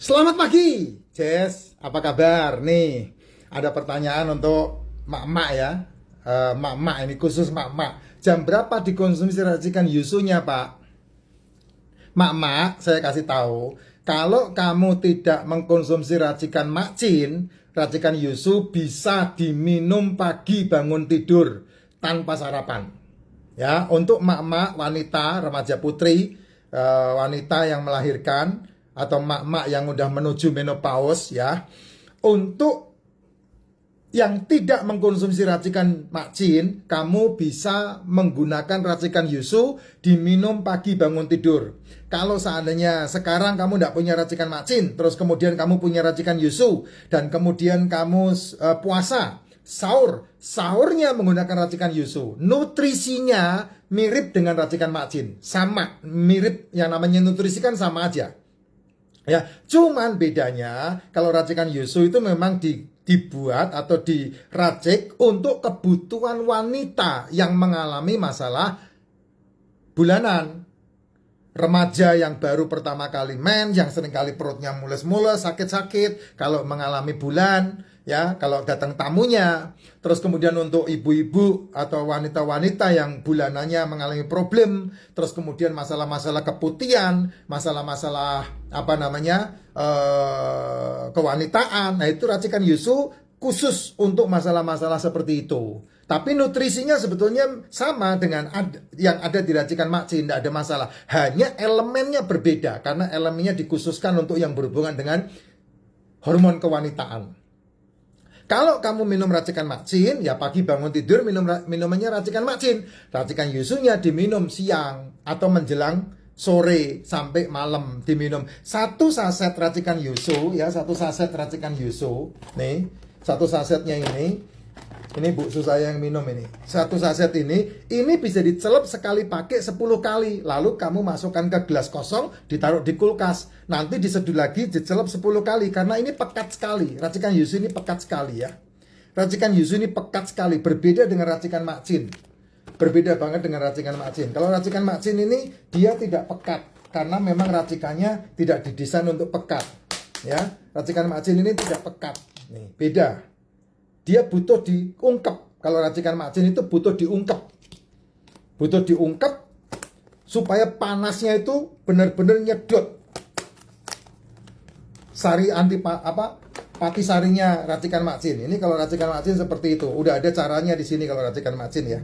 Selamat pagi, Jess. Apa kabar? Nih, ada pertanyaan untuk mak-mak ya. Mak-mak ini khusus mak-mak. Jam berapa dikonsumsi racikan yusunya, Pak? Mak-mak, saya kasih tahu, kalau kamu tidak mengkonsumsi racikan macin, racikan yusu bisa diminum pagi bangun tidur tanpa sarapan. Ya, untuk mak-mak, wanita, remaja putri, wanita yang melahirkan atau mak-mak yang udah menuju menopause ya, untuk yang tidak mengkonsumsi racikan macin, kamu bisa menggunakan racikan yusu diminum pagi bangun tidur. Kalau seandainya sekarang kamu tidak punya racikan macin, terus kemudian kamu punya racikan yusu, dan kemudian kamu puasa, sahurnya menggunakan racikan yusu, nutrisinya mirip dengan racikan macin, sama, mirip, yang namanya nutrisi kan sama aja. Ya, cuman bedanya kalau racikan yusu itu memang dibuat atau diracik untuk kebutuhan wanita yang mengalami masalah bulanan. Remaja yang baru pertama kali men, yang seringkali perutnya mules-mules, sakit-sakit, kalau mengalami bulan, ya, kalau datang tamunya. Terus kemudian untuk ibu-ibu atau wanita-wanita yang bulanannya mengalami problem, terus kemudian masalah-masalah keputihan, masalah-masalah apa namanya, kewanitaan. Nah, itu racikan yusu khusus untuk masalah-masalah seperti itu. Tapi nutrisinya sebetulnya sama dengan yang ada di racikan macin, tidak ada masalah. Hanya elemennya berbeda, karena elemennya dikhususkan untuk yang berhubungan dengan hormon kewanitaan. Kalau kamu minum racikan macin, ya pagi bangun tidur minumannya racikan macin. Racikan yusunya diminum siang atau menjelang sore sampai malam diminum. Satu saset racikan yusu, ya, satu saset racikan yusu. Nih, satu sasetnya ini buksu saya yang minum ini. Satu saset ini bisa dicelup sekali pakai 10 kali. Lalu kamu masukkan ke gelas kosong, ditaruh di kulkas. Nanti diseduh lagi, dicelup 10 kali. Karena ini pekat sekali. Racikan yusu ini pekat sekali ya. Racikan yusu ini pekat sekali. Berbeda dengan racikan macin. Berbeda banget dengan racikan macin. Kalau racikan macin ini, dia tidak pekat. Karena memang racikannya tidak didesain untuk pekat. Ya, racikan macin ini tidak pekat. Nih, beda. Dia butuh diungkep. Kalau racikan macin itu butuh diungkep. Butuh diungkep supaya panasnya itu benar-benar nyedot. Sari patisarinya racikan macin. Ini kalau racikan macin seperti itu. Udah ada caranya di sini kalau racikan macin ya.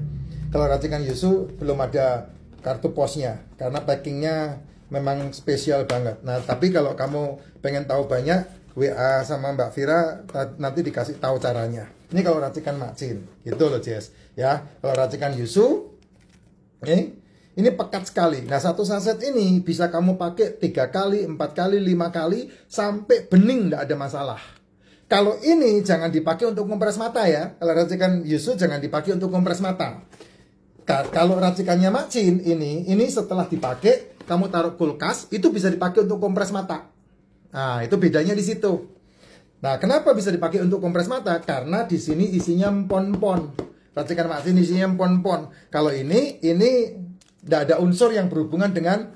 Kalau racikan yusu belum ada kartu posnya karena packingnya memang spesial banget. Nah, tapi kalau kamu pengen tahu banyak, WA sama Mbak Vira nanti dikasih tahu caranya. Ini kalau racikan macin, gitu loh Jess. Ya, kalau racikan yusu, ini pekat sekali. Nah, satu saset ini bisa kamu pakai 3 kali, 4 kali, 5 kali sampai bening, tidak ada masalah. Kalau ini jangan dipakai untuk kompres mata ya. Kalau racikan yusu jangan dipakai untuk kompres mata. Kalau racikannya macin ini setelah dipakai, kamu taruh kulkas, itu bisa dipakai untuk kompres mata. Nah, itu bedanya di situ. Nah, kenapa bisa dipakai untuk kompres mata? Karena di sini isinya empon-pon. Racikan macin isinya empon-pon. Kalau ini tidak ada unsur yang berhubungan dengan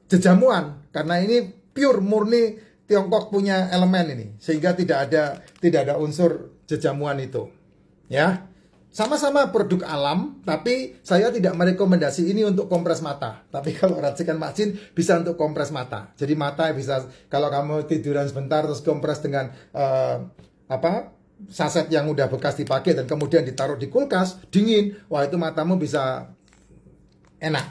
jejamuan. Karena ini pure murni Tiongkok punya elemen ini, sehingga tidak ada unsur jejamuan itu. Ya. Sama-sama produk alam, tapi saya tidak merekomendasi ini untuk kompres mata. Tapi kalau racikan macin bisa untuk kompres mata. Jadi mata bisa, kalau kamu tiduran sebentar terus kompres dengan saset yang udah bekas dipakai dan kemudian ditaruh di kulkas, dingin. Wah, itu matamu bisa enak,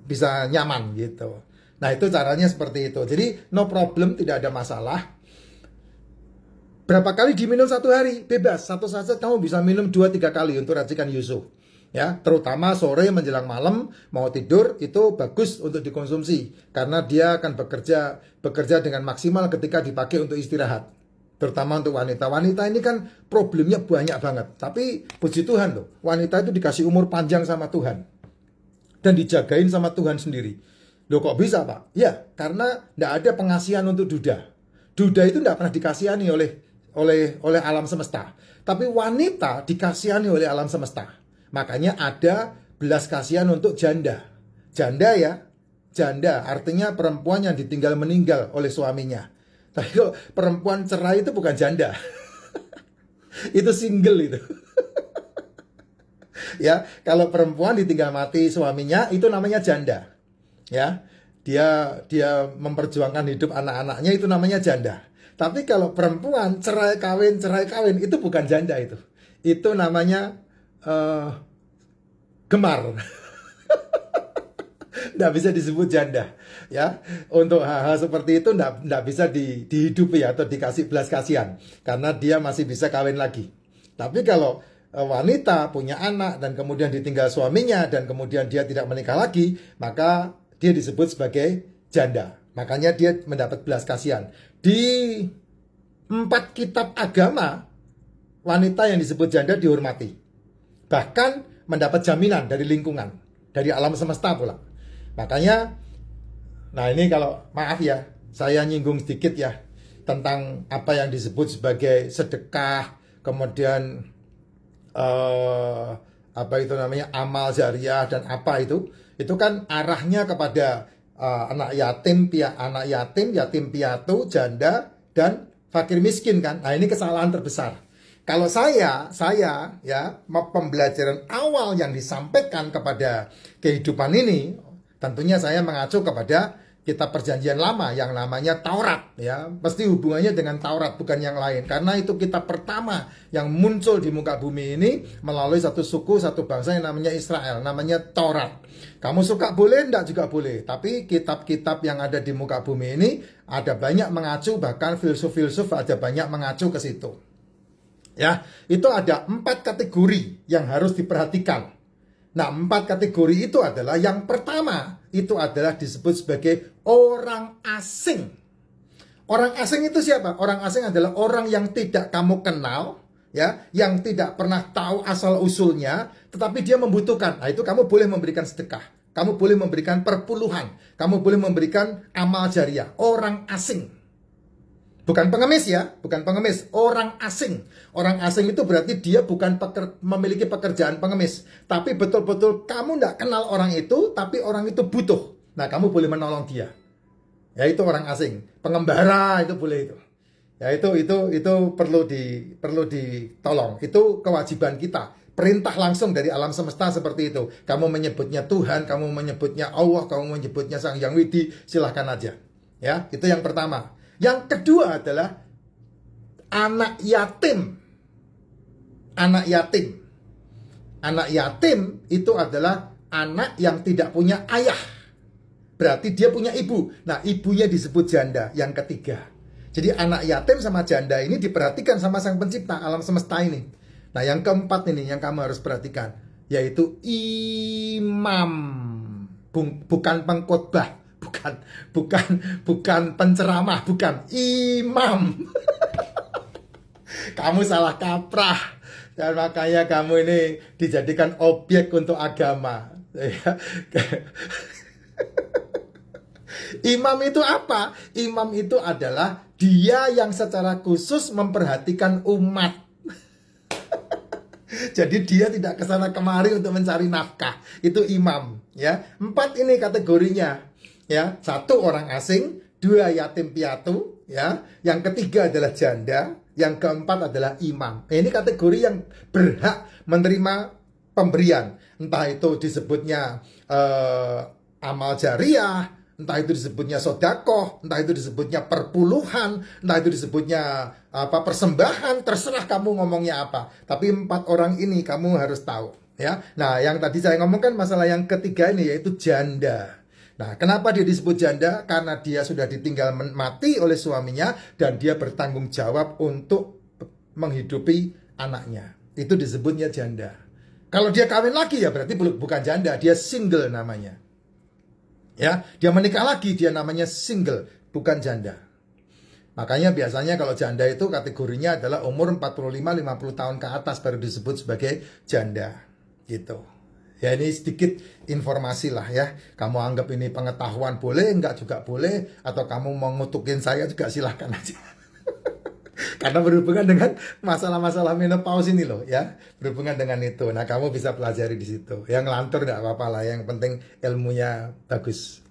bisa nyaman gitu. Nah, itu caranya seperti itu. Jadi no problem, tidak ada masalah. Berapa kali diminum satu hari? Bebas. Satu saset kamu bisa minum 2-3 kali untuk racikan yusu. Ya, terutama sore menjelang malam mau tidur itu bagus untuk dikonsumsi karena dia akan bekerja dengan maksimal ketika dipakai untuk istirahat. Terutama untuk wanita. Wanita ini kan problemnya banyak banget. Tapi puji Tuhan loh, wanita itu dikasih umur panjang sama Tuhan dan dijagain sama Tuhan sendiri. Loh, kok bisa, Pak? Ya, karena tidak ada pengasihan untuk duda. Duda itu tidak pernah dikasihani oleh alam semesta, tapi wanita dikasihani oleh alam semesta. Makanya ada belas kasihan untuk janda ya, janda, artinya perempuan yang ditinggal meninggal oleh suaminya. Tapi kalau perempuan cerai itu bukan janda. Itu single itu. Ya, kalau perempuan ditinggal mati suaminya itu namanya janda. Ya. Dia memperjuangkan hidup anak-anaknya itu namanya janda. Tapi kalau perempuan cerai kawin itu bukan janda itu. Itu namanya gemar. Nggak bisa disebut janda, ya. Untuk hal-hal seperti itu nggak bisa dihidupi atau dikasih belas kasihan karena dia masih bisa kawin lagi. Tapi kalau wanita punya anak dan kemudian ditinggal suaminya dan kemudian dia tidak menikah lagi, maka dia disebut sebagai janda. Makanya dia mendapat belas kasihan. Di 4 kitab agama, wanita yang disebut janda dihormati. Bahkan mendapat jaminan dari lingkungan, dari alam semesta pula. Makanya, nah ini kalau maaf ya, saya nyinggung sedikit ya tentang apa yang disebut sebagai sedekah, kemudian apa itu namanya amal jariah dan apa itu kan arahnya kepada anak yatim, yatim piatu, janda dan fakir miskin kan. Nah ini kesalahan terbesar. Kalau saya ya pembelajaran awal yang disampaikan kepada kehidupan ini, tentunya saya mengacu kepada kitab perjanjian lama yang namanya Taurat ya. Pasti hubungannya dengan Taurat bukan yang lain. Karena itu kitab pertama yang muncul di muka bumi ini melalui satu suku, satu bangsa yang namanya Israel, namanya Taurat. Kamu suka boleh, enggak juga boleh. Tapi kitab-kitab yang ada di muka bumi ini ada banyak mengacu, bahkan filsuf-filsuf ada banyak mengacu ke situ. Ya, itu ada 4 kategori yang harus diperhatikan. Nah, 4 kategori itu adalah yang pertama, itu adalah disebut sebagai orang asing. Orang asing itu siapa? Orang asing adalah orang yang tidak kamu kenal, ya, yang tidak pernah tahu asal usulnya, tetapi dia membutuhkan. Nah, itu kamu boleh memberikan sedekah, kamu boleh memberikan perpuluhan, kamu boleh memberikan amal jariah. Orang asing. Bukan pengemis ya, bukan pengemis, orang asing. Orang asing itu berarti dia bukan memiliki pekerjaan pengemis. Tapi betul-betul kamu tidak kenal orang itu, tapi orang itu butuh. Nah, kamu boleh menolong dia. Ya, itu orang asing. Pengembara itu boleh itu. Ya, itu perlu ditolong. Itu kewajiban kita. Perintah langsung dari alam semesta seperti itu. Kamu menyebutnya Tuhan, kamu menyebutnya Allah, kamu menyebutnya Sang Hyang Widi, silahkan aja. Ya, itu yang pertama. Yang kedua adalah anak yatim. Anak yatim. Anak yatim itu adalah anak yang tidak punya ayah. Berarti dia punya ibu. Nah, ibunya disebut janda. Yang ketiga. Jadi anak yatim sama janda ini diperhatikan sama Sang Pencipta alam semesta ini. Nah, yang keempat ini yang kamu harus perhatikan, yaitu imam. Bukan pengkhotbah. Bukan penceramah, bukan imam. Kamu salah kaprah dan makanya kamu ini dijadikan objek untuk agama. Imam itu apa? Imam itu adalah dia yang secara khusus memperhatikan umat. Jadi dia tidak kesana kemari untuk mencari nafkah. Itu imam, ya. 4 ini kategorinya. Ya, 1 orang asing, 2 yatim piatu, ya. Yang ketiga adalah janda, yang keempat adalah imam. Nah, ini kategori yang berhak menerima pemberian. Entah itu disebutnya amal jariah, entah itu disebutnya sodakoh, entah itu disebutnya perpuluhan, entah itu disebutnya persembahan, terserah kamu ngomongnya apa. Tapi 4 orang ini kamu harus tahu, ya. Nah, yang tadi saya ngomongkan masalah yang ketiga ini yaitu janda. Nah, kenapa dia disebut janda? Karena dia sudah ditinggal mati oleh suaminya dan dia bertanggung jawab untuk menghidupi anaknya. Itu disebutnya janda. Kalau dia kawin lagi ya berarti bukan janda, dia single namanya. Ya, dia menikah lagi, dia namanya single, bukan janda. Makanya biasanya kalau janda itu kategorinya adalah umur 45-50 tahun ke atas baru disebut sebagai janda. Gitu. Ya, ini sedikit informasi lah ya. Kamu anggap ini pengetahuan boleh, enggak juga boleh. Atau kamu mau ngutukin saya juga silahkan aja. Karena berhubungan dengan masalah-masalah menopause ini loh ya. Berhubungan dengan itu. Nah, kamu bisa pelajari di situ. Yang ngelantur enggak apa-apa lah. Yang penting ilmunya bagus.